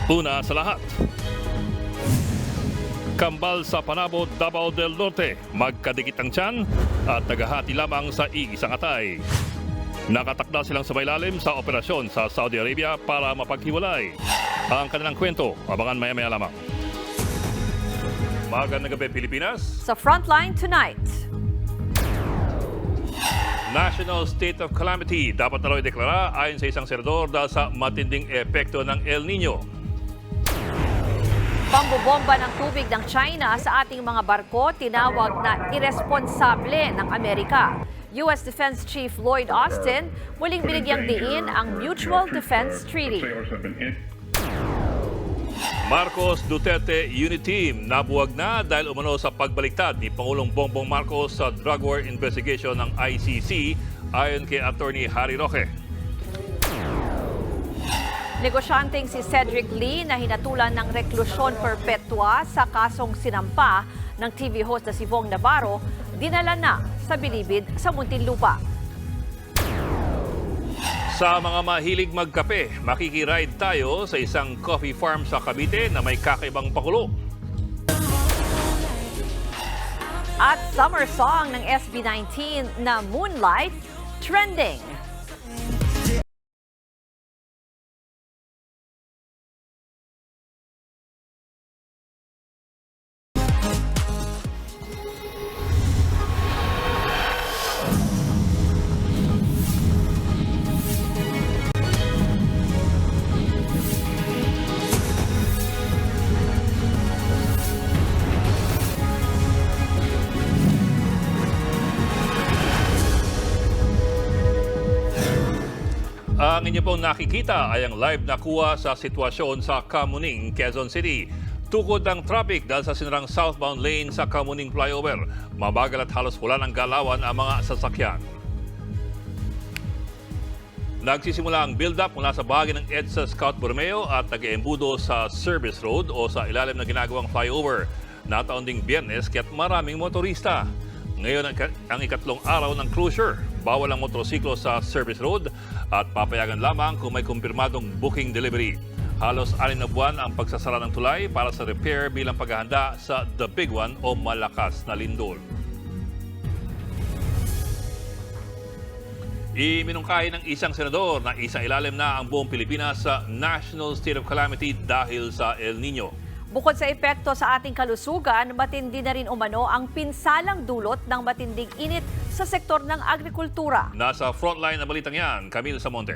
Una sa lahat, kambal sa Panabo, Davao del Norte, magkadikit ang tiyan at tagahati lamang sa iisang atay. Nakatakda silang sabay-lalim sa operasyon sa Saudi Arabia para mapaghiwalay. Ang kanilang kwento, abangan maya-maya lamang. Magandang gabi, Pilipinas. Sa Frontline tonight. National State of Calamity dapat na raw ideklara ayon sa isang senador dahil sa matinding epekto ng El Nino. Pambobomba ng tubig ng China sa ating mga barko tinawag na irresponsable ng Amerika. U.S. Defense Chief Lloyd Austin muling binigyang diin ang Mutual Defense Treaty. Marcos Duterte Unit Team nabuwag na dahil umano sa pagbaliktad ni Pangulong Bongbong Marcos sa drug war investigation ng ICC ayon kay Attorney Harry Roque. Negosyanteng si Cedric Lee na hinatulan ng reklusyon perpetua sa kasong sinampa ng TV host na si Vong Navarro, dinala na sa bilibid sa Muntinlupa. Sa mga mahilig magkape, makikiride tayo sa isang coffee farm sa Cavite na may kakaibang pakulo. At summer song ng SB19 na Moonlight, trending. Ang inyo pong nakikita ay ang live na kuha sa sitwasyon sa Kamuning, Quezon City. Tukod ng traffic dahil sa sinarang southbound lane sa Kamuning Flyover. Mabagal at halos wala ng galawan ang mga sasakyan. Nagsisimula ang build-up mula sa bahagi ng EDSA Scout Borromeo at nag-eembudo sa Service Road o sa ilalim ng ginagawang flyover. Nataon ding Biyernes kaya't maraming motorista. Ngayon ang ikatlong araw ng closure. Bawal ang motorsiklo sa Service Road at papayagan lamang kung may kumpirmadong booking delivery. Halos 6 na buwan ang pagsasara ng tulay para sa repair bilang paghahanda sa The Big One o malakas na lindol. Iminungkahi ng isang senador na isailalim na ang buong Pilipinas sa National State of Calamity dahil sa El Nino. Bukod sa epekto sa ating kalusugan, matindi na rin umano ang pinsalang dulot ng matinding init sa sektor ng agrikultura. Nasa frontline na balitang yan, Camille Samonte.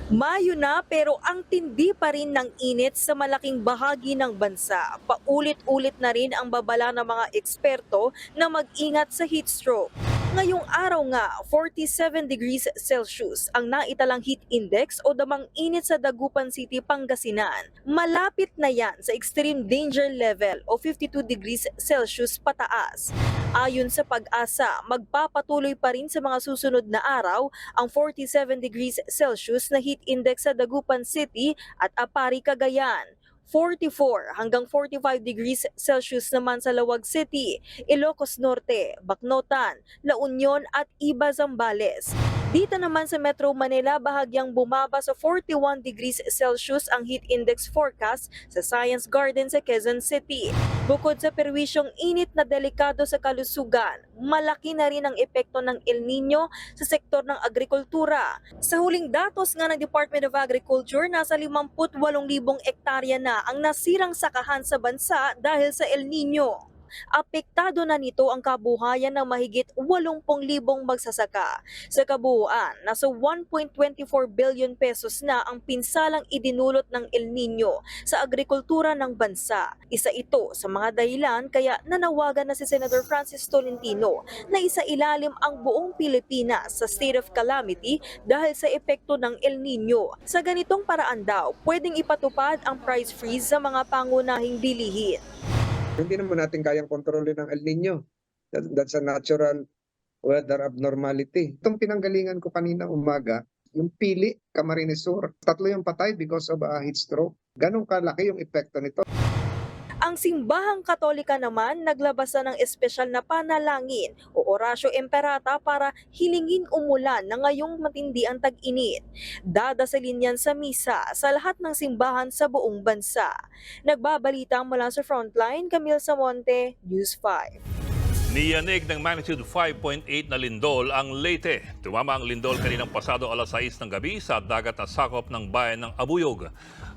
Mayo na pero ang tindi pa rin ng init sa malaking bahagi ng bansa. Paulit-ulit na rin ang babala ng mga eksperto na mag-ingat sa heat stroke. Ngayong araw nga, 47 degrees Celsius ang naitalang heat index o damang init sa Dagupan City, Pangasinan. Malapit na yan sa extreme danger level o 52 degrees Celsius pataas. Ayon sa Pag-asa, magpapatuloy pa rin sa mga susunod na araw ang 47 degrees Celsius na heat index sa Dagupan City at Apari, Cagayan. 44 hanggang 45 degrees Celsius naman sa Lawag City, Ilocos Norte, Bacnotan, La Union at Iba, Zambales. Dito naman sa Metro Manila, bahagyang bumaba sa 41 degrees Celsius ang heat index forecast sa Science Garden sa Quezon City. Bukod sa perwisyong init na delikado sa kalusugan, malaki na rin ang epekto ng El Nino sa sektor ng agrikultura. Sa huling datos nga ng Department of Agriculture, nasa 58,000 ektarya na ang nasirang sakahan sa bansa dahil sa El Nino. Apektado na nito ang kabuhayan ng mahigit 80,000 magsasaka. Sa kabuuan, nasa 1.24 billion pesos na ang pinsalang idinulot ng El Nino sa agrikultura ng bansa. Isa ito sa mga dahilan kaya nanawagan na si Senator Francis Tolentino na isailalim ang buong Pilipinas sa state of calamity dahil sa epekto ng El Nino. Sa ganitong paraan daw, pwedeng ipatupad ang price freeze sa mga pangunahing bilihin. Hindi naman natin kayang kontrolin ng El Nino. That's a natural weather abnormality. Itong pinanggalingan ko kanina umaga, yung Pili, Camarines Sur, 3 yung patay because of a heat stroke. Ganong kalaki yung epekto nito. Ang Ang simbahang Katolika naman naglabas na ng espesyal na panalangin o Oratio Imperata para hilingin umulan na ngayong matindi ang tag-init. Dadasalin yan sa misa sa lahat ng simbahan sa buong bansa. Nagbabalita mula sa Frontline, Camille Samonte, News 5. Niyanig ng magnitude 5.8 na lindol ang Leyte. Tumama ang lindol kaninang pasado alas 6 ng gabi sa dagat na sakop ng bayan ng Abuyog.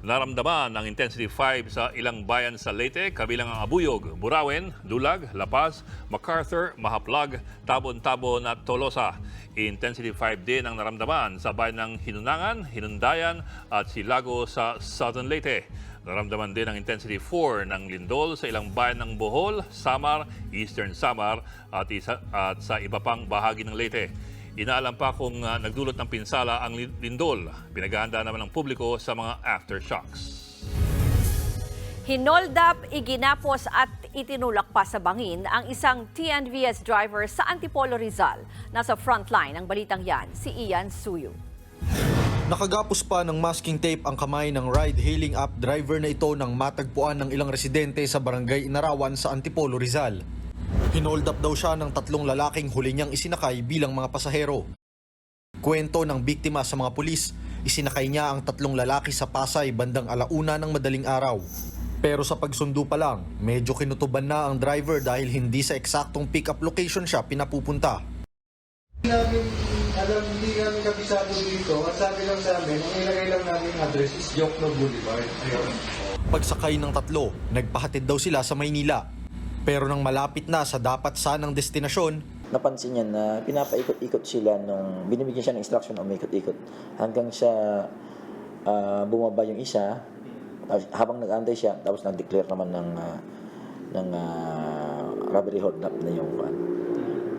Naramdaman ng intensity 5 sa ilang bayan sa Leyte, kabilang ang Abuyog, Burauen, Dulag, La Paz, MacArthur, Mahaplag, Tabon-Tabon at Tolosa. Intensity 5 din ang naramdaman sa bayan ng Hinunangan, Hinundayan at Silago sa Southern Leyte. Naramdaman din ang intensity 4 ng lindol sa ilang bayan ng Bohol, Samar, Eastern Samar at sa iba pang bahagi ng Leyte. Inaalam pa kung nagdulot ng pinsala ang lindol. Pinaghahanda naman ng publiko sa mga aftershocks. Hinoldap, iginapos at itinulak pa sa bangin ang isang TNVS driver sa Antipolo, Rizal. Nasa frontline ng balitang yan, si Ian Suyu. Nakagapos pa ng masking tape ang kamay ng ride-hailing app driver na ito nang matagpuan ng ilang residente sa barangay Inarawan sa Antipolo, Rizal. Hinold up daw siya ng 3 lalaking huli niyang isinakay bilang mga pasahero. Kwento ng biktima sa mga pulis, isinakay niya ang 3 lalaki sa Pasay bandang 1:00 ng madaling araw. Pero sa pagsundo pa lang, medyo kinutuban na ang driver dahil hindi sa eksaktong pick-up location siya pinapupunta. Hindi namin kabisado dito at sabi lang sa amin, ang ilagay lang namin address is Jokno Boulevard. Ayun. Pagsakay ng 3, nagpahatid daw sila sa Maynila. Pero nang malapit na sa dapat sanang destinasyon, napansin niya na pinapaikot-ikot sila nung binibigyan siya ng instruction o umikot-ikot hanggang siya bumaba yung isa. Tapos, habang nag-antay siya, tapos nag-declare naman ng robbery hold up na yung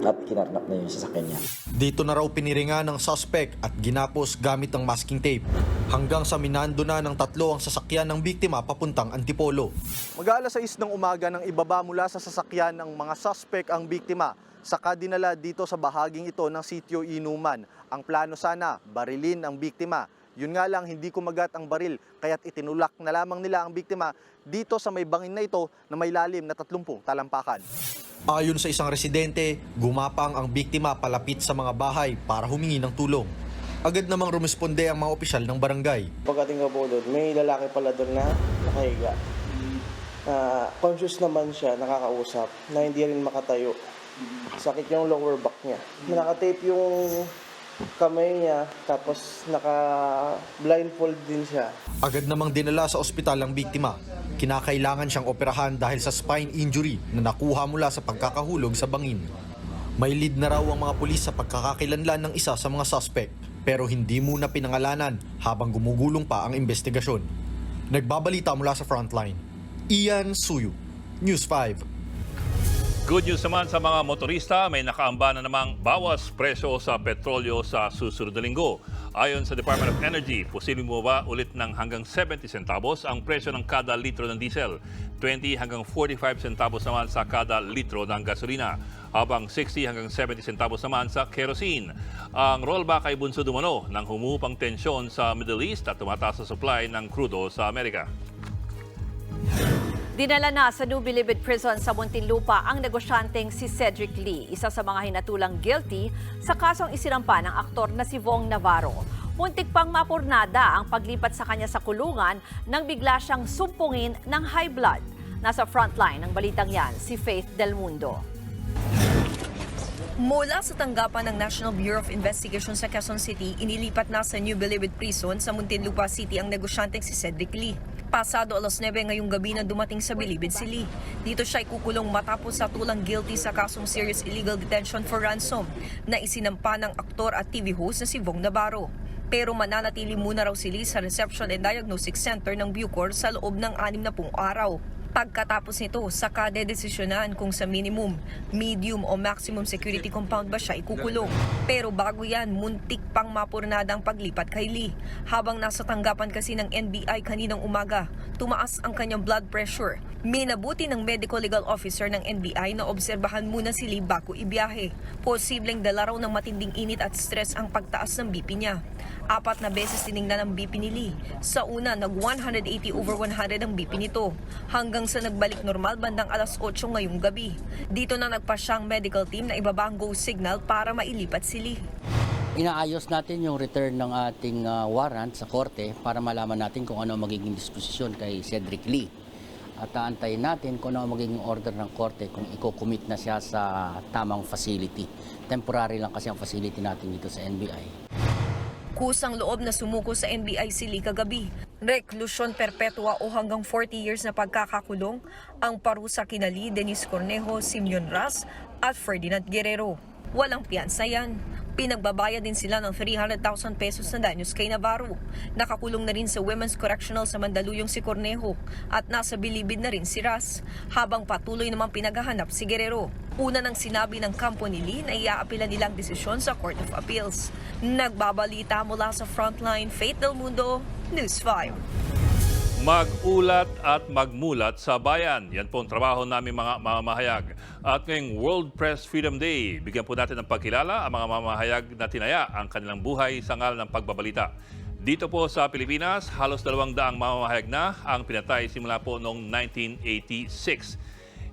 at kinarnap na yung sasakyan niya. dito na raw piniringa ng suspect at ginapos gamit ang masking tape. Hanggang sa minando na ng 3 ang sasakyan ng biktima papuntang Antipolo. Mag-aalas 6 ng umaga nang ibaba mula sa sasakyan ng mga suspect ang biktima. Saka dinala dito sa bahaging ito ng sitio Inuman. Ang plano sana, barilin ang biktima. Yun nga lang, hindi kumagat ang baril, kaya't itinulak na lamang nila ang biktima dito sa may bangin na ito na may lalim na 30 talampakan. Ayon sa isang residente, gumapang ang biktima palapit sa mga bahay para humingi ng tulong. Agad namang rumisponde ang mga opisyal ng barangay. Pagdating ko po doon, may lalaki pala doon na nakahiga. Conscious naman siya, nakakausap, na hindi rin makatayo. Sakit yung lower back niya. Nakatape yung kamay niya, tapos naka-blindfold din siya. Agad namang dinala sa ospital ang biktima. Kinakailangan siyang operahan dahil sa spine injury na nakuha mula sa pagkakahulog sa bangin. May lead na raw ang mga pulis sa pagkakakilanlan ng isa sa mga suspect, pero hindi muna pinangalanan habang gumugulong pa ang investigasyon. Nagbabalita mula sa Frontline, Ian Suyu, News 5. Good news naman sa mga motorista, may nakaamba na namang bawas presyo sa petrolyo sa susunod na linggo. Ayon sa Department of Energy, posibleng bumaba ulit ng hanggang 70 centavos ang presyo ng kada litro ng diesel, 20 hanggang 45 centavos naman sa kada litro ng gasolina, habang 60 hanggang 70 centavos naman sa kerosene. Ang rollback ay bunso dumano ng humupang tensyon sa Middle East at tumataas sa supply ng krudo sa Amerika. Dinala na sa New Bilibid Prison sa Muntinlupa ang negosyanteng si Cedric Lee, isa sa mga hinatulang guilty sa kasong isinampa ng aktor na si Vong Navarro. Muntik pang mapurnada ang paglipat sa kanya sa kulungan nang bigla siyang sumpungin ng high blood. Nasa frontline ng balitang yan, si Faith Del Mundo. Mula sa tanggapan ng National Bureau of Investigation sa Quezon City, inilipat na sa New Bilibid Prison sa Muntinlupa City ang negosyanteng si Cedric Lee. Pasado alas 9 ngayong gabi na dumating sa Bilibid si Lee. Dito siya ikukulong matapos sa tulang guilty sa kasong serious illegal detention for ransom na isinampa ng aktor at TV host na si Vong Navarro. Pero mananatili muna raw si Lee sa Reception and Diagnostic Center ng Bucor sa loob ng 60 araw. Pagkatapos nito, saka dedesisyonan kung sa minimum, medium o maximum security compound ba siya ikukulong. Pero bago yan, muntik pang mapurnada ang paglipat kay Lee. Habang nasa tanggapan kasi ng NBI kaninang umaga, tumaas ang kanyang blood pressure. Minabuti ng medical legal officer ng NBI na obserbahan muna si Lee bago ibiyahe. Posibleng dala raw ng matinding init at stress ang pagtaas ng BP niya. 4 na beses tiningnan ang BP ni Lee. Sa una, nag 180/100 ang BP nito. Hanggang hanggang sa nagbalik normal bandang alas 8 ngayong gabi. Dito na nagpasya ang medical team na ibaba ang go signal para mailipat si Lee. Inaayos natin yung return ng ating warrant sa korte para malaman natin kung ano magiging disposisyon kay Cedric Lee. At aantayin natin kung ano magiging order ng korte kung i-commit na siya sa tamang facility. Temporary lang kasi ang facility natin dito sa NBI. Kusang loob na sumuko sa NBI si Lee kagabi. Reklusyon perpetua o hanggang 40 years na pagkakakulong ang parusa kina Lee, Dennis Cornejo, Simeon Ras at Ferdinand Guerrero. Walang piyansa yan. Pinagbabayad din sila ng 300,000 pesos na danyos kay Navarro. Nakakulong na rin sa Women's Correctional sa Mandaluyong si Cornejo at nasa bilibid na rin si Ras, habang patuloy namang pinaghahanap si Guerrero. Una nang sinabi ng kampo ni Lee na iaapila nilang desisyon sa Court of Appeals. Nagbabalita mula sa Frontline, Faith Del Mundo, News 5. Mag-ulat at magmulat sa bayan. Yan po ang trabaho namin mga mamamahayag. At ngayong World Press Freedom Day, bigyan po natin ng pagkilala ang mga mamamahayag na tinaya ang kanilang buhay sa ngal ng pagbabalita. Dito po sa Pilipinas, halos 200 mamamahayag na ang pinatay simula po noong 1986.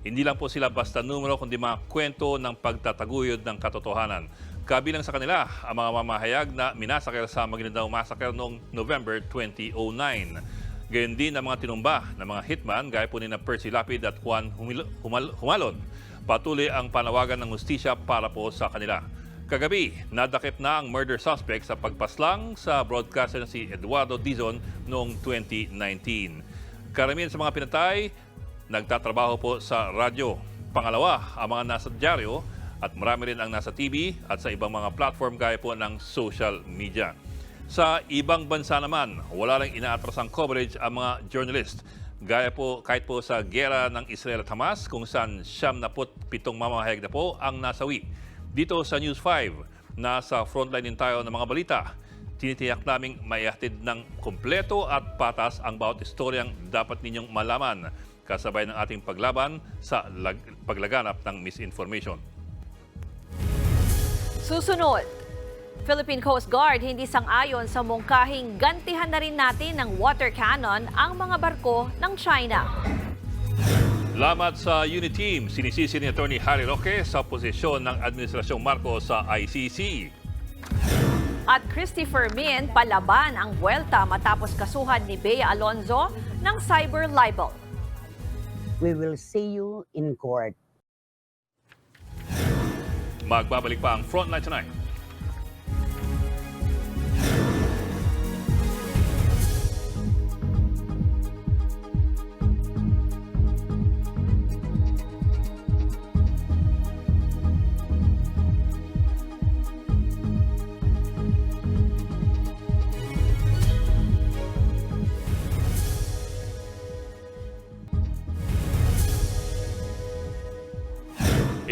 Hindi lang po sila basta numero kundi mga kwento ng pagtataguyod ng katotohanan. Kabilang sa kanila ang mga mamahayag na minasaker sa Maguindanao Massacre noong November 2009. Gayon din ang mga tinumba ng mga hitman gaya po ni na Percy Lapid at Juan Humalon. Patuloy ang panawagan ng hustisya para po sa kanila. Kagabi, nadakip na ang murder suspect sa pagpaslang sa broadcaster na si Eduardo Dizon noong 2019. Karamihan sa mga pinatay, nagtatrabaho po sa radyo. Pangalawa, ang mga nasa dyaryo at marami rin ang nasa TV at sa ibang mga platform gaya po ng social media. Sa ibang bansa naman, wala lang inaatrasang coverage ang mga journalist. Gaya po kahit po sa gera ng Israel at Hamas kung saan 77 mamamahayag na po ang nasawi. Dito sa News 5, nasa frontline din tayo ng mga balita. Tinitiyak naming maihatid ng kumpleto at patas ang bawat istoryang dapat ninyong malaman kasabay ng ating paglaban sa paglaganap ng misinformation. Susunod, Philippine Coast Guard hindi sang-ayon sa mungkahing gantihan na rin natin ng water cannon ang mga barko ng China. Lamat sa unit team, sinisisi ni Atty. Harry Roque sa posisyon ng Administrasyong Marcos sa ICC. At Christopher Min palaban ang buwelta matapos kasuhan ni Bea Alonzo ng cyber libel. We will see you in court. Magbabalik pa ang Frontline Tonight.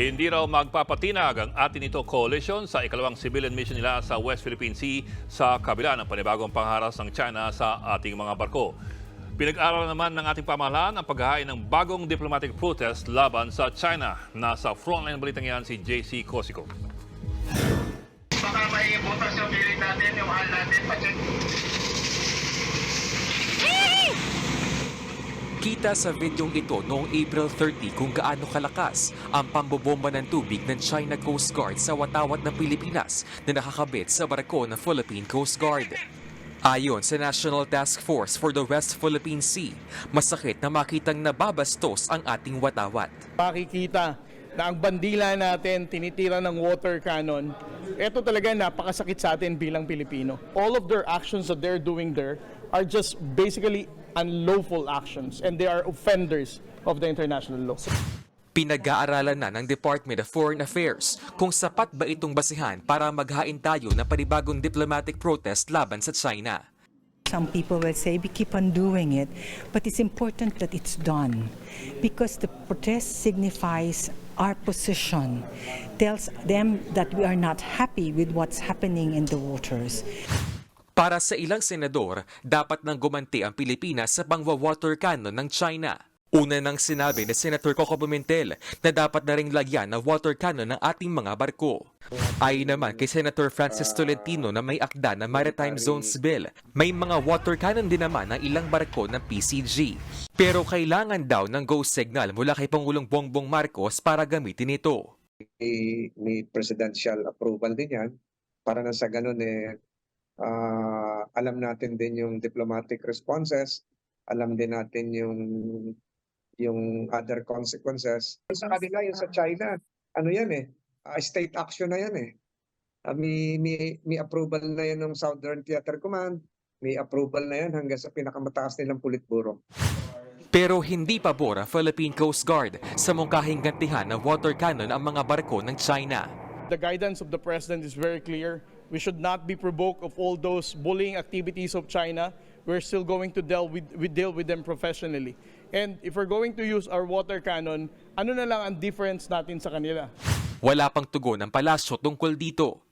Hindi raw magpapatinag ang atin ito coalition sa ikalawang civilian mission nila sa West Philippine Sea sa kabila ng panibagong pangharas ng China sa ating mga barko. Pinag-aralan naman ng ating pamahalaan ang paghahain ng bagong diplomatic protest laban sa China. Nasa frontline balitang yan si JC Cosico. Baka may butas yung pilit natin, yung mahal natin, pacheck. Kita sa videong ito noong April 30 kung gaano kalakas ang pambobomba ng tubig ng China Coast Guard sa watawat ng Pilipinas na nakakabit sa barko ng Philippine Coast Guard. Ayon sa National Task Force for the West Philippine Sea, masakit na makitang nababastos ang ating watawat. Makikita na ang bandila natin tinitira ng water cannon. Ito talaga napakasakit sa atin bilang Pilipino. All of their actions that they're doing there are just basically unlawful actions and they are offenders of the international law. Pinag-aaralan na ng Department of Foreign Affairs kung sapat ba itong basihan para maghain tayo ng panibagong diplomatic protest laban sa China. Some people will say we keep on doing it, but it's important that it's done because the protest signifies our position, tells them that we are not happy with what's happening in the waters. Para sa ilang senador, dapat nang gumanti ang Pilipinas sa pangwa-water cannon ng China. Una nang sinabi ni Senator Coco Pimentel na dapat na ring lagyan ng water cannon ng ating mga barko. Ayon naman kay Senator Francis Tolentino na may akda na Maritime Zones Bill, may mga water cannon din naman ng ilang barko ng PCG. Pero kailangan daw ng go signal mula kay Pangulong Bongbong Marcos para gamitin ito. May presidential approval din yan para na sa ganun alam natin din yung diplomatic responses, alam din natin yung other consequences. Sa kanila, yung sa China, state action na yan . May approval na yan ng Southern Theater Command, may approval na yan hanggang sa pinakamataas nilang Politburo. Pero hindi pabor ang Philippine Coast Guard sa mungkahing gantihan ng water cannon ang mga barko ng China. The guidance of the President is very clear. We should not be provoked of all those bullying activities of China. We're still going to deal with them professionally. And if we're going to use our water cannon, ano na lang ang difference natin sa kanila? Wala pang tugon ng palasyo tungkol dito.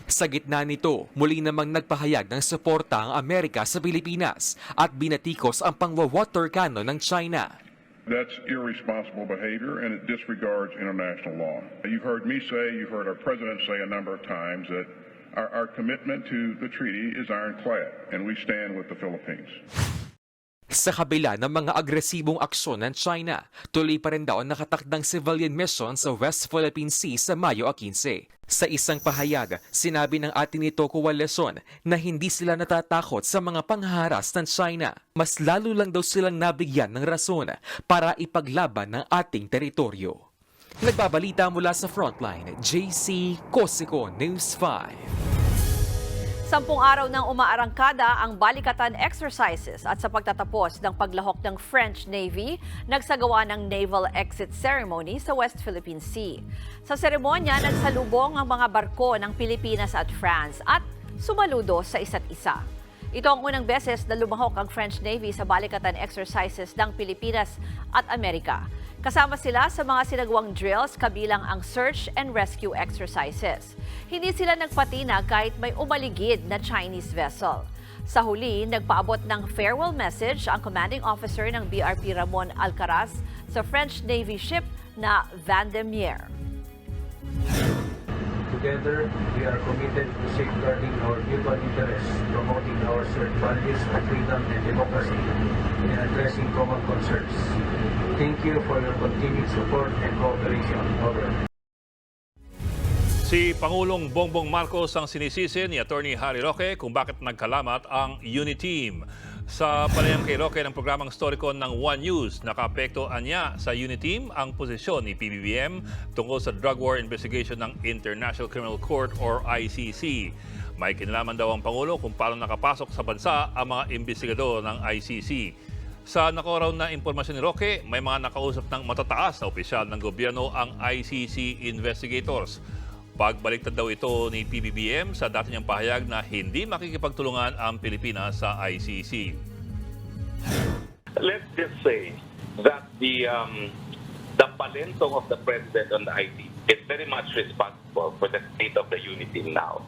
Sa gitna nito, muli namang nagpahayag ng suporta ang Amerika sa Pilipinas at binatikos ang pangwa-water cannon ng China. That's irresponsible behavior and it disregards international law. You've heard me say, you've heard our president say a number of times that our commitment to the treaty is ironclad and we stand with the Philippines. Sa kabila ng mga agresibong aksyon ng China, tuloy pa rin daw ang nakatakdang civilian mission sa West Philippine Sea sa Mayo 15. Sa isang pahayag, sinabi ng atin ito koalisyon na hindi sila natatakot sa mga panghaharas ng China. Mas lalo lang daw silang nabigyan ng rason para ipaglaban ng ating teritoryo. Nagbabalita mula sa Frontline, JC Cosico, News 5. 10 araw nang umaarangkada ang balikatan exercises at sa pagtatapos ng paglahok ng French Navy, nagsagawa ng naval exit ceremony sa West Philippine Sea. Sa seremonya, nagsalubong ang mga barko ng Pilipinas at France at sumaludo sa isa't isa. Ito ang unang beses na lumahok ang French Navy sa balikatan exercises ng Pilipinas at Amerika. Kasama sila sa mga sinagawang drills kabilang ang search and rescue exercises. Hindi sila nagpatina kahit may umaligid na Chinese vessel. Sa huli, nagpaabot ng farewell message ang commanding officer ng BRP Ramon Alcaraz sa French Navy ship na Vendémiaire. Together, we are committed to safeguarding our mutual interests, promoting our shared values of freedom and democracy, and addressing common concerns. Thank you for your continued support and cooperation. Over. Si Pangulong Bongbong Marcos ang sinisisi ni Attorney Harry Roque kung bakit nagkalamat ang UNITEAM. Sa panayam kay Roque ng programang Storycon ng One News, nakaapektuhan niya sa UNITEAM ang posisyon ni PBBM tungkol sa drug war investigation ng International Criminal Court or ICC. May kinalaman daw ang Pangulo kung paano nakapasok sa bansa ang mga investigador ng ICC. Sa nakaraw na impormasyon ni Roque, may mga nakausap ng matataas na opisyal ng gobyerno ang ICC investigators. Pagbaliktad daw ito ni PBBM sa dati niyang pahayag na hindi makikipagtulungan ang Pilipinas sa ICC. Let's just say that the palentong of the president on the ICC is very much responsible for the state of the unity now.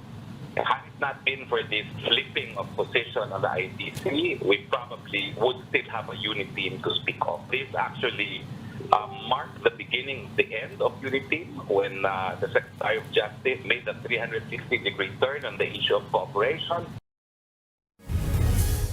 Had it not been for this flipping of position on the ICC, we probably would still have a unity to speak of. This actually marked the beginning, the end of unity when the Secretary of Justice made a 360-degree turn on the issue of cooperation.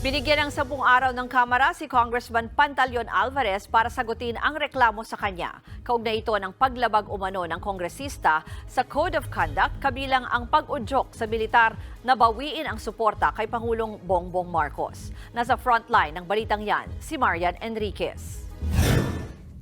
Binigyan ng 10 araw ng Kamara si Congressman Pantaleon Alvarez para sagutin ang reklamo sa kanya. Kaugnay ito ng paglabag umano ng kongresista sa Code of Conduct kabilang ang pag-udyok sa militar na bawiin ang suporta kay Pangulong Bongbong Marcos. Nasa frontline ng balitang yan, si Marian Enriquez.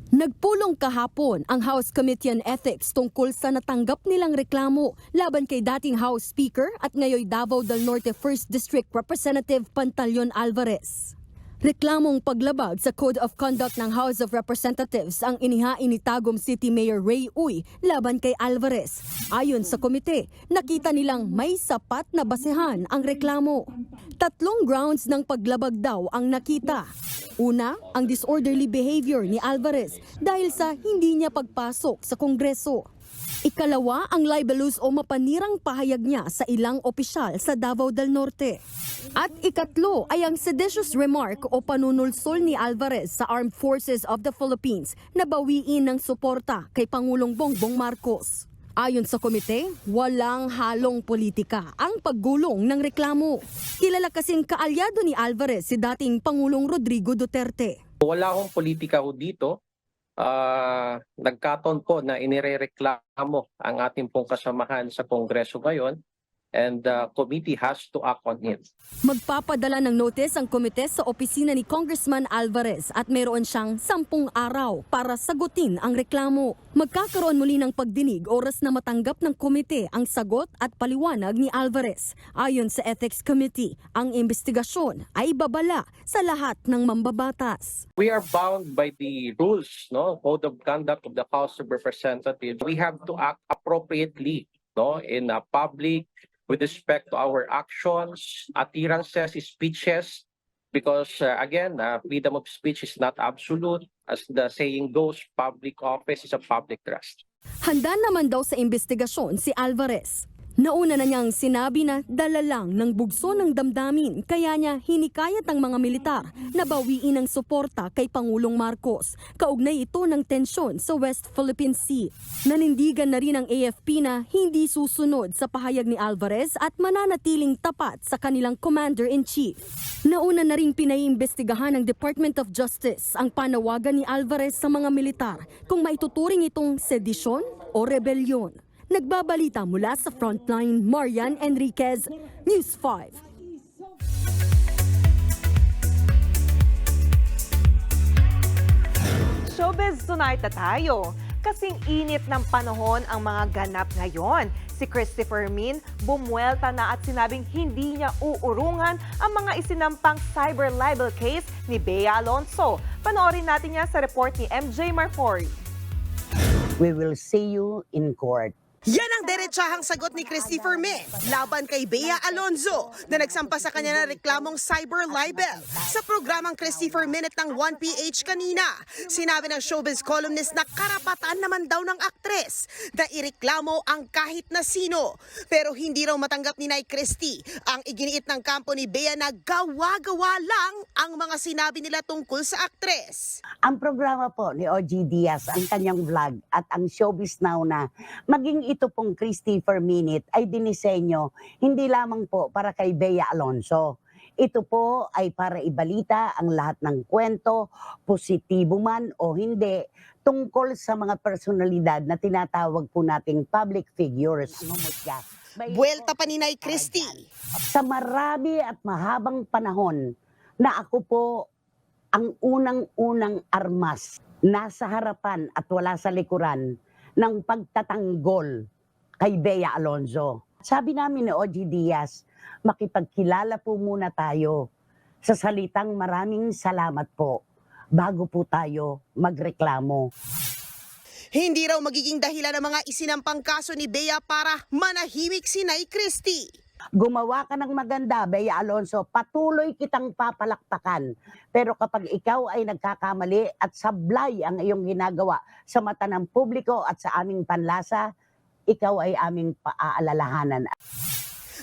Nagpulong kahapon ang House Committee on Ethics tungkol sa natanggap nilang reklamo laban kay dating House Speaker at ngayoy Davao del Norte 1st District Representative Pantaleon Alvarez. Reklamong paglabag sa Code of Conduct ng House of Representatives ang inihain ni Tagum City Mayor Ray Uy laban kay Alvarez. Ayon sa komite, nakita nilang may sapat na basehan ang reklamo. 3 grounds ng paglabag daw ang nakita. Una, ang disorderly behavior ni Alvarez dahil sa hindi niya pagpasok sa Kongreso. Ikalawa ang libelous o mapanirang pahayag niya sa ilang opisyal sa Davao del Norte. At ikatlo ay ang seditious remark o panunulsol ni Alvarez sa Armed Forces of the Philippines na bawiin ng suporta kay Pangulong Bongbong Marcos. Ayon sa komite, walang halong politika ang paggulong ng reklamo. Kilala kasing kaalyado ni Alvarez si dating Pangulong Rodrigo Duterte. Wala akong politika ko dito. Nagkataon po na inirereklamo ang ating pong kasamahan sa Kongreso ngayon, and the committee has to act on it. Magpapadala ng notice ang komite sa opisina ni Congressman Alvarez at meron siyang 10 araw para sagutin ang reklamo. Magkakaroon muli ng pagdinig oras na matanggap ng komite ang sagot at paliwanag ni Alvarez. Ayon sa Ethics Committee, ang investigasyon ay babala sa lahat ng mambabatas. We are bound by the rules, Code of Conduct of the House of Representatives. We have to act appropriately, in public, with respect to our actions, utterances, speeches, because again, freedom of speech is not absolute. As the saying goes, public office is a public trust. Handa naman daw sa investigasyon si Alvarez. Nauna na niyang sinabi na dala lang ng bugso ng damdamin kaya niya hinikayat ang mga militar na bawiin ang suporta kay Pangulong Marcos. Kaugnay ito ng tensyon sa West Philippine Sea. Nanindigan na rin ang AFP na hindi susunod sa pahayag ni Alvarez at mananatiling tapat sa kanilang Commander-in-Chief. Nauna na ring pinaiimbestigahan ng Department of Justice ang panawagan ni Alvarez sa mga militar kung maituturing itong sedisyon o rebelyon. Nagbabalita mula sa Frontline, Marian Enriquez, News 5. Showbiz Tonight na tayo. Kasing init ng panahon ang mga ganap ngayon. Si Christopher Min bumuelta na at sinabing hindi niya uurungan ang mga isinampang cyber libel case ni Bea Alonzo. Panoorin natin yan sa report ni MJ Marfori. We will see you in court. Yan ang derechahang sagot ni Christopher Min laban kay Bea Alonzo na nagsampa sa kanya ng reklamong cyber libel. Sa programang Christopher Minute ng 1PH kanina, sinabi ng showbiz columnist na karapatan naman daw ng aktres na ireklamo ang kahit na sino. Pero hindi raw matanggap ni Nay Christy ang iginiit ng kampo ni Bea na gawa-gawa lang ang mga sinabi nila tungkol sa aktres. Ang programa po ni OG Diaz, ang kanyang vlog at ang Showbiz Now na maging ito pong Christopher Minute ay dinisenyo hindi lamang po para kay Bea Alonzo. Ito po ay para ibalita ang lahat ng kwento, positibo man o hindi, tungkol sa mga personalidad na tinatawag po nating public figures. Buwelta pa ni Nay Christy. Sa marami at mahabang panahon na ako po ang unang-unang armas nasa harapan at wala sa likuran ng pagtatanggol kay Bea Alonzo. Sabi namin ni OG Diaz, makipagkilala po muna tayo sa salitang maraming salamat po bago po tayo magreklamo. Hindi raw magiging dahilan ng mga isinampang kaso ni Bea para manahimik si Nay Christy. Gumawa ka ng maganda, Bea Alonzo, patuloy kitang papalakpakan. Pero kapag ikaw ay nagkakamali at sablay ang iyong ginagawa sa mata ng publiko at sa aming panlasa, ikaw ay aming paaalalahanan.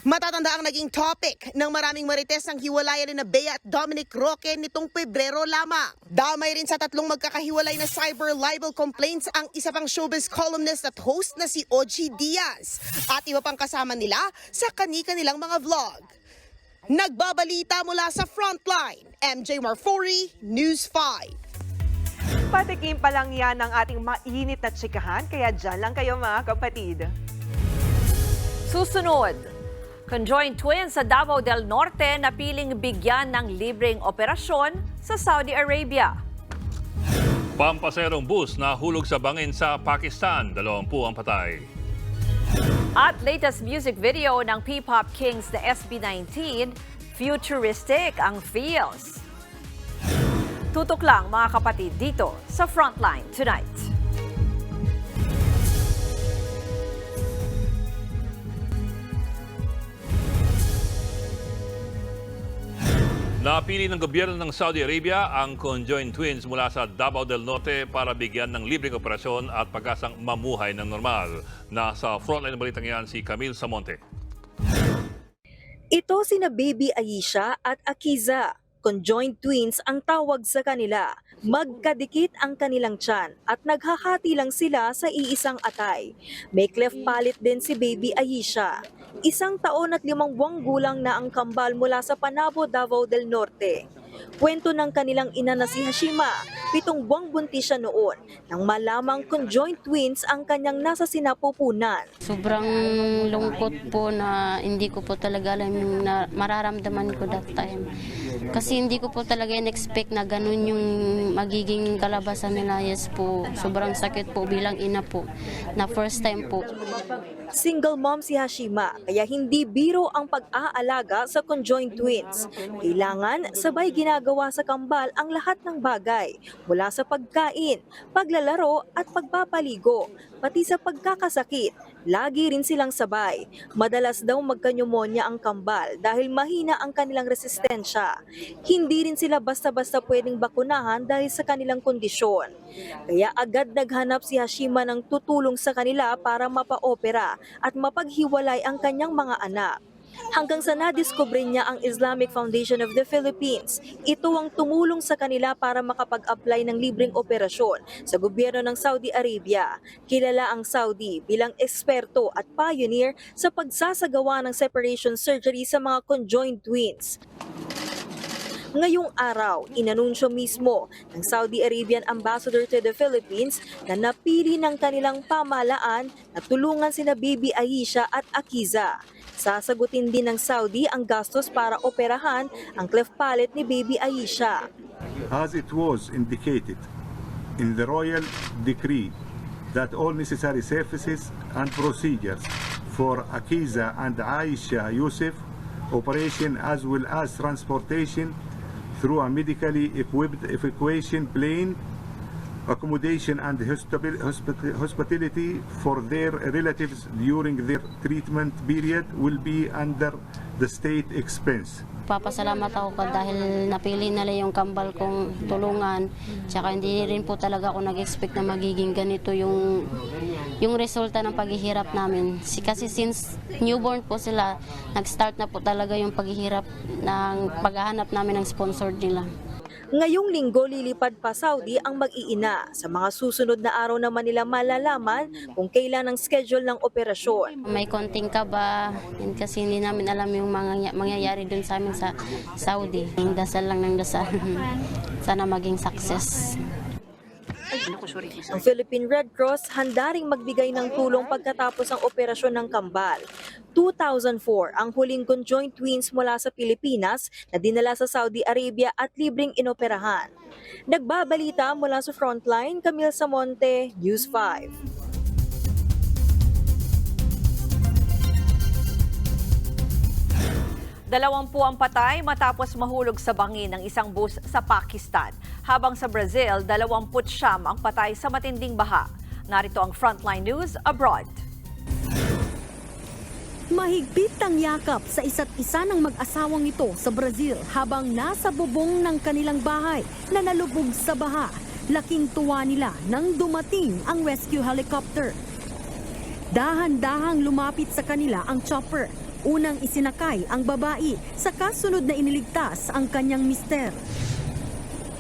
Matatanda ang naging topic ng maraming marites ng hiwalayan ni Bea at Dominic Roque nitong Pebrero lamang. Damay rin sa tatlong magkakahiwalay na cyber libel complaints ang isa pang showbiz columnist at host na si OG Diaz at iba pang kasama nila sa kani-kanilang mga vlog. Nagbabalita mula sa Frontline, MJ Marfori, News 5. Patikim pa lang yan ng ating mainit na tsikahan, kaya dyan lang kayo mga kapatid. Susunod, conjoined twins sa Davao del Norte na piling bigyan ng libreng operasyon sa Saudi Arabia. Pampaserong bus na hulog sa bangin sa Pakistan, 20 ang patay. At latest music video ng P-pop kings na SB19, futuristic ang feels. Tutok lang mga kapatid dito sa Frontline Tonight. Napili ng gobyerno ng Saudi Arabia ang conjoined twins mula sa Davao del Norte para bigyan ng libreng operasyon at pag-asang mamuhay ng normal. Nasa frontline ng balitang yan si Camille Samonte. Ito sina Baby Aisha at Akiza. Conjoined twins ang tawag sa kanila. Magkadikit ang kanilang tiyan at naghahati lang sila sa iisang atay. May cleft palate din si Baby Aisha. 1 taon at 5 buwang gulang na ang kambal mula sa Panabo, Davao del Norte. Kwento ng kanilang ina na si Hashima, 7 buwang buntis siya noon nang malamang conjoined twins ang kanyang nasa sinapupunan. Sobrang lungkot po na hindi ko po talaga alam yung mararamdaman ko that time. Kasi hindi ko po talaga in-expect na ganun yung magiging kalabasan nila. Yes po, sobrang sakit po bilang ina po na first time po. Single mom si Hashima, kaya hindi biro ang pag-aalaga sa conjoined twins. Kailangan sabay ginagawa sa kambal ang lahat ng bagay, mula sa pagkain, paglalaro at pagpapaligo, pati sa pagkakasakit. Lagi rin silang sabay. Madalas daw magka-pneumonia ang kambal dahil mahina ang kanilang resistensya. Hindi rin sila basta-basta pwedeng bakunahan dahil sa kanilang kondisyon. Kaya agad naghanap si Hashima ng tutulong sa kanila para mapa-opera at mapaghiwalay ang kanyang mga anak. Hanggang sa nadiskubre niya ang Islamic Foundation of the Philippines. Ito ang tumulong sa kanila para makapag-apply ng libreng operasyon sa gobyerno ng Saudi Arabia. Kilala ang Saudi bilang eksperto at pioneer sa pagsasagawa ng separation surgery sa mga conjoined twins. Ngayong araw, inanunsyo mismo ng Saudi Arabian Ambassador to the Philippines na napili ng kanilang pamahalaan na tulungan sina Baby Aisha at Akiza. Sasagutin din ng Saudi ang gastos para operahan ang cleft palate ni Baby Aisha. As it was indicated in the royal decree that all necessary services and procedures for Akiza and Aisha Yusuf operation as well as transportation through a medically equipped evacuation plane, accommodation and hospitality for their relatives during their treatment period will be under the state expense. Papasalamat ako dahil napili nila yung kambal kong tulungan. Tsaka hindi rin po talaga ako nag-expect na magiging ganito yung resulta ng paghihirap namin. Kasi since newborn po sila, nag-start na po talaga yung paghihirap ng paghahanap namin ng sponsor nila. Ngayong linggo lilipad pa Saudi ang mag-iina. Sa mga susunod na araw naman nila malalaman kung kailan ang schedule ng operasyon. May konting kaba kasi hindi namin alam yung mangyayari dun sa amin sa Saudi. Dasal lang ng dasal. Sana maging success. Ang Philippine Red Cross handa ring magbigay ng tulong pagkatapos ng operasyon ng kambal. 2004 ang huling conjoined twins mula sa Pilipinas na dinala sa Saudi Arabia at libreng inoperahan. Nagbabalita mula sa Frontline, Camille Samonte, News 5. 20 ang patay matapos mahulog sa bangin ng isang bus sa Pakistan. Habang sa Brazil, 29 ang patay sa matinding baha. Narito ang Frontline News abroad. Mahigpit ang yakap sa isa't isa ng mag-asawang ito sa Brazil habang nasa bubong ng kanilang bahay na nalubog sa baha. Laking tuwa nila nang dumating ang rescue helicopter. Dahan-dahang lumapit sa kanila ang chopper. Unang isinakay ang babae, sa kasunod na iniligtas ang kanyang mister.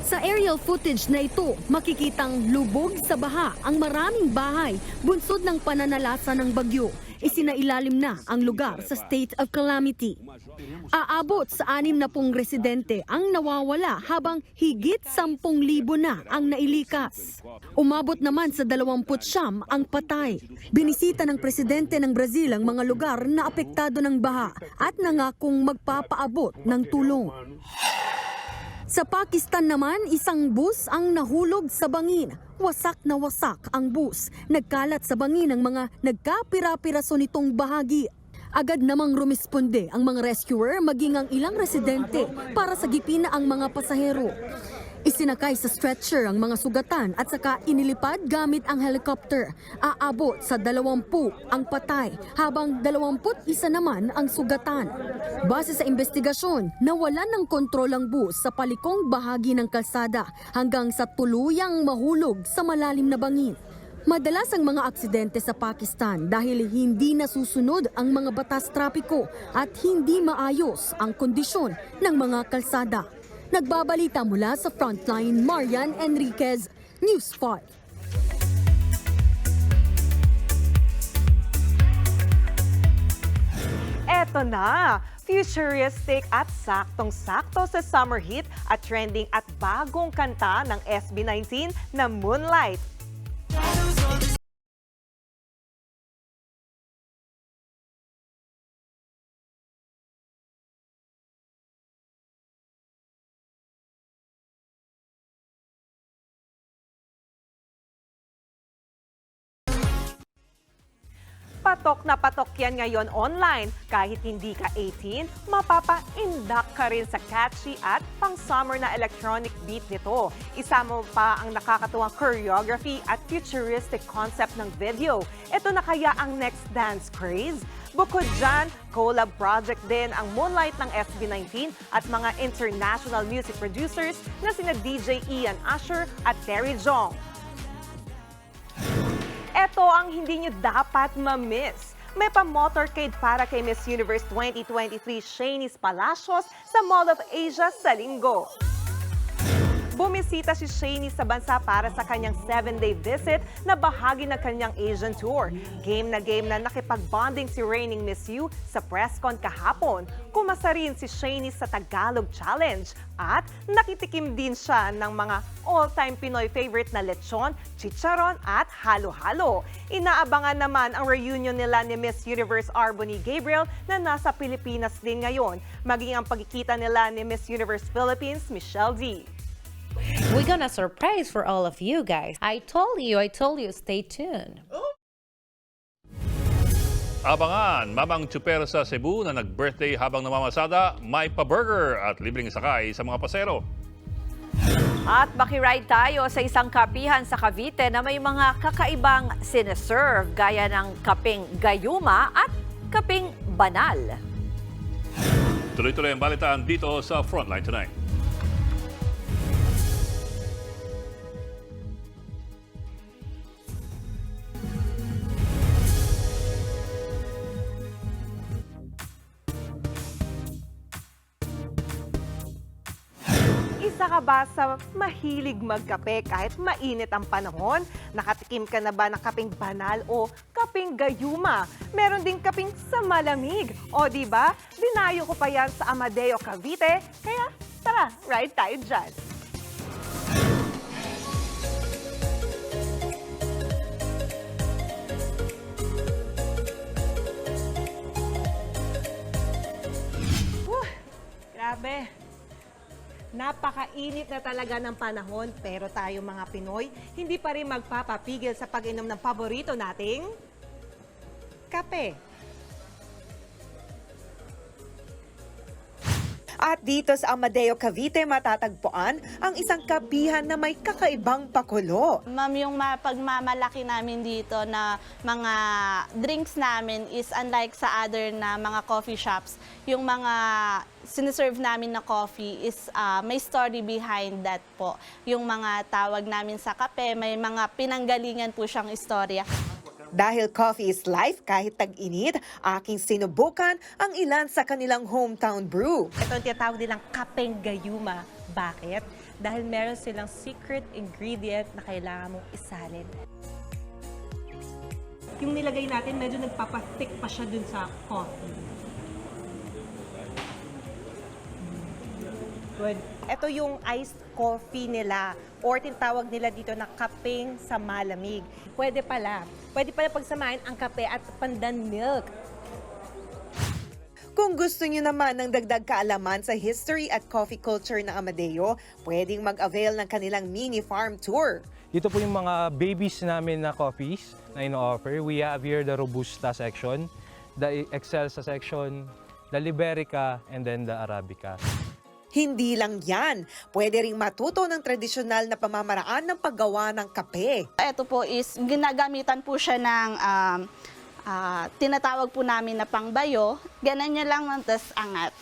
Sa aerial footage na ito, makikitang lubog sa baha ang maraming bahay bunsod ng pananalasa ng bagyo. Isinailalim na ang lugar sa state of calamity. Aabot sa 60 residente ang nawawala habang higit 10,000 na ang nailikas. Umabot naman sa 29 ang patay. Binisita ng presidente ng Brazil ang mga lugar na apektado ng baha at nangakong magpapaabot ng tulong. Sa Pakistan naman, isang bus ang nahulog sa bangin. Wasak na wasak ang bus. Nagkalat sa bangin ang mga nagkapira-piraso nitong bahagi. Agad namang rumisponde ang mga rescuer maging ang ilang residente para sagipin ang mga pasahero. Isinakay sa stretcher ang mga sugatan at saka inilipad gamit ang helicopter. Aabot sa 20 ang patay habang 21 naman ang sugatan. Base sa investigasyon, nawalan ng kontrol ang bus sa palikong bahagi ng kalsada hanggang sa tuluyang mahulog sa malalim na bangin. Madalas ang mga aksidente sa Pakistan dahil hindi nasusunod ang mga batas trapiko at hindi maayos ang kondisyon ng mga kalsada. Nagbabalita mula sa Frontline, Marian Enriquez, News 5. Eto na, futuristic at saktong-sakto sa summer heat at trending at bagong kanta ng SB19 na Moonlight. Patok na patok yan ngayon online. Kahit hindi ka 18, mapapa-induct ka rin sa catchy at pang-summer na electronic beat nito. Isama pa ang nakakatuwang choreography at futuristic concept ng video. Ito na kaya ang next dance craze? Bukod dyan, collab project din ang Moonlight ng SB19 at mga international music producers na sina DJ Ian Asher at Terry Jong. Ito ang hindi nyo dapat ma-miss. May pa-motorcade para kay Miss Universe 2023 Shanice Palacios sa Mall of Asia sa Linggo. Bumisita si Shanice sa bansa para sa kanyang 7-day visit na bahagi ng kanyang Asian tour. Game na nakipag-bonding si reigning Miss U sa press con kahapon. Kumasa rin si Shanice sa Tagalog Challenge at nakitikim din siya ng mga all-time Pinoy favorite na lechon, chicharon at halo-halo. Inaabangan naman ang reunion nila ni Miss Universe Arbony Gabriel na nasa Pilipinas din ngayon. Maging ang pagkikita nila ni Miss Universe Philippines, Michelle D. We're gonna surprise for all of you guys. I told you, stay tuned. Abangan, Mamang Tsuper sa Cebu na nag-birthday habang namamasada, may pa-burger at libreng sakay sa mga pasero. At makiride tayo sa isang kapihan sa Cavite na may mga kakaibang sineserve gaya ng kapeng gayuma at kapeng banal. Tuloy-tuloy ang balitaan dito sa Frontline Tonight. Isa ka ba sa mahilig magkape kahit mainit ang panahon? Nakatikim ka na ba ng kapeng banal o kapeng gayuma? Meron ding kapeng sa malamig. O di ba? Dinayo ko pa yan sa Amadeo, Cavite. Kaya tara, ride tayo dyan. Grabe. Napakainit na talaga ng panahon, pero tayo mga Pinoy, hindi pa rin magpapapigil sa pag-inom ng paborito nating kape. At dito sa Amadeo, Cavite, matatagpuan ang isang kapihan na may kakaibang pakulo. Ma'am, yung pagmamalaki namin dito na mga drinks namin is unlike sa other na mga coffee shops. Yung mga siniserve namin na coffee is may story behind that po. Yung mga tawag namin sa kape, may mga pinanggalingan po siyang istorya. Dahil coffee is life kahit tag-init, aking sinubukan ang ilan sa kanilang hometown brew. Ito ang tinatawag nilang kapeng gayuma. Bakit? Dahil meron silang secret ingredient na kailangan mong isalin. Yung nilagay natin, medyo nagpapastick pa siya dun sa coffee. Good. Ito yung iced coffee nila or tinatawag nila dito na kapeng sa malamig. Pwede pala pagsamahin ang kape at pandan milk. Kung gusto niyo naman ng dagdag kaalaman sa history at coffee culture ng Amadeo, pwedeng mag-avail ng kanilang mini farm tour. Dito po yung mga babies namin na coffees na ino-offer. We have here the Robusta section, the Excelsa section, the Liberica, and then the Arabica. Hindi lang yan, pwede ring matuto ng tradisyonal na pamamaraan ng paggawa ng kape. Ito po is ginagamitan po siya ng tinatawag po namin na pangbayo. Ganan niya lang, tas angat.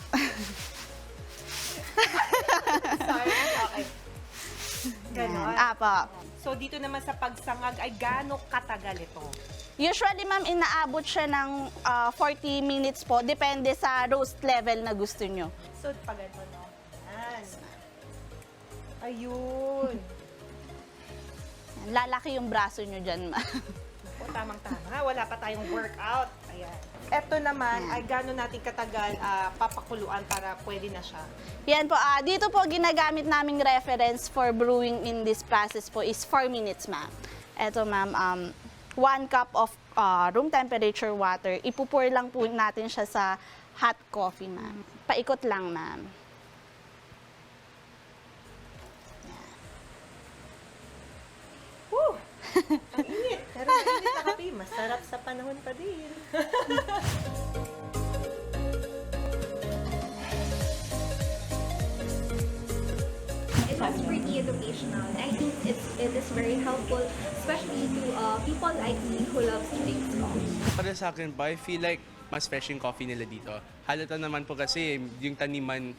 Sorry, okay. Ganon. Apa. So dito naman sa pagsangag ay gaano katagal ito? Usually, ma'am, inaabot siya ng 40 minutes po. Depende sa roast level na gusto nyo. So pag ito, no? Yan. Ayun. Lalaki yung braso nyo dyan, ma'am. O, tamang-tama. Wala pa tayong workout. Ayan. Ito naman ay gaano natin katagal papakuluan para pwede na siya? Yan po, dito po ginagamit naming reference for brewing in this process po is 4 minutes, ma'am. Ito, ma'am, 1 cup of room temperature water. Ipupur lang po natin siya sa hot coffee, ma'am. Paikot lang, ma'am. Woo! Ang init. Pero mainit na kape. Masarap sa panahon pa din. It was pretty educational. I think it is very helpful, especially to people like me who loves to drink coffee. Para sa akin pa, I feel like mas fresh yung coffee nila dito. Halata naman po kasi yung taniman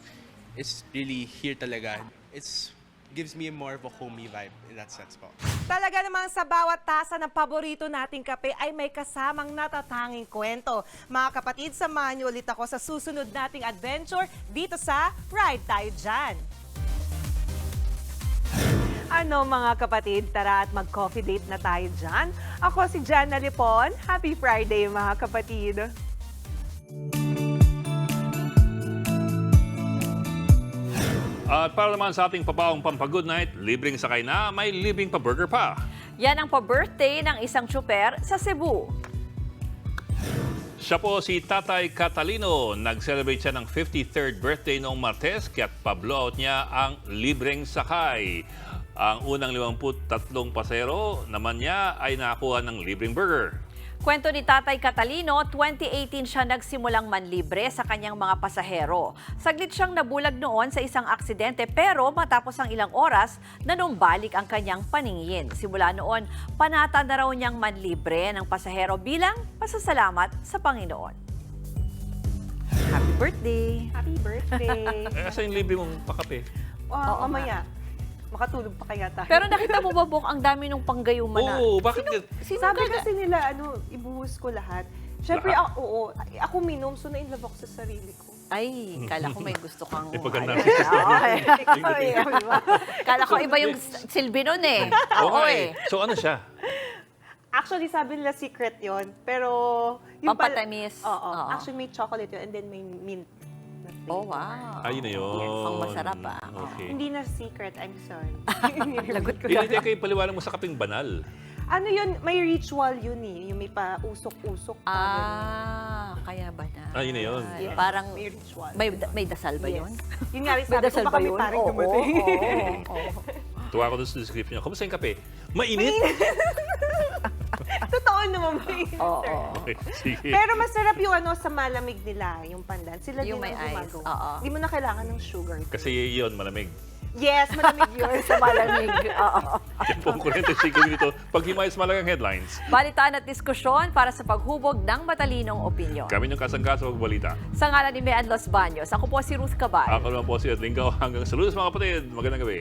is really here talaga. It's gives me more of a homey vibe in that sense po. Talaga namang sa bawat tasa ng paborito nating kape ay may kasamang natatanging kwento. Mga kapatid, samahan niyo ulit ako sa susunod nating adventure dito sa Ride Tayo Dyan. Ano mga kapatid, tara at mag-coffee date na tayo dyan. Ako si Jana Lipon. Happy Friday mga kapatid. At para naman sa ating papaong pampag-good night, libreng sakay na, may libreng pa-burger pa. Yan ang pa-birthday ng isang tsuper sa Cebu. Siya po si Tatay Catalino. Nag-celebrate siya ng 53rd birthday noong Martes, kaya't pa-blowout niya ang libreng sakay. Ang unang 53 pasero naman niya ay nakakuha ng libreng burger. Kwento ni Tatay Catalino, 2018 siya nagsimulang manlibre sa kanyang mga pasahero. Saglit siyang nabulag noon sa isang aksidente pero matapos ang ilang oras, nanumbalik ang kanyang paningin. Simula noon, panata na raw niyang manlibre ng pasahero bilang pasasalamat sa Panginoon. Happy birthday! Happy birthday! Asa yung libre mong pakape? Oo, mamaya. Makatulog pa kaya tayo. Pero nakita mo ba, Bok, ang dami nung panggayuman na? Oo, bakit? Sabi kasi nila, ibuhos ko lahat. Syempre, ako minom, so na-inlove ako sa sarili ko. Ay, kala ko may gusto kang... Ipaganda. Kala ko iba yung silbi nun eh. Oo eh. So ano siya? Actually, sabi nila secret yon, pero... Pampatamis. Oo. Actually, may chocolate yun and then may mint. Oh, wow. Ayun na yun. Yes, pang masarap Okay. Hindi na secret, I'm sorry. Lagot ko Hindi kayo paliwanag mo sa kaping banal. Ano yun, may ritual yun eh. Yung may pa-usok-usok. Kaya ba na? Ayun na yun. Yes, Parang may ritual. May dasal ba yun? Yun nga rin sabi ko, baka may paring dumating. Tuwa ko doon sa description niya. Kamusta yung kape? Mainit? Totoo naman mainit, sir. Okay, sige. Pero masarap yung sa malamig nila, yung pandan. Sila Yung din may ang ice. gumagawa. Hindi mo na kailangan ng sugar. Kasi yun, malamig. Yes, malamig yun. Sa malamig. Yan po ang kurente siguro dito. Paghimayos malagang headlines. Balitaan at diskusyon para sa paghubog ng matalinong opinyon. Kami ng kasangga sa pagbalita. Sa ngalan ni Mean Los Baños, ako po si Ruth Cabal. Ako naman po si Edwin Gao. Hanggang sa lunes mga kapatid. Magandang gabi.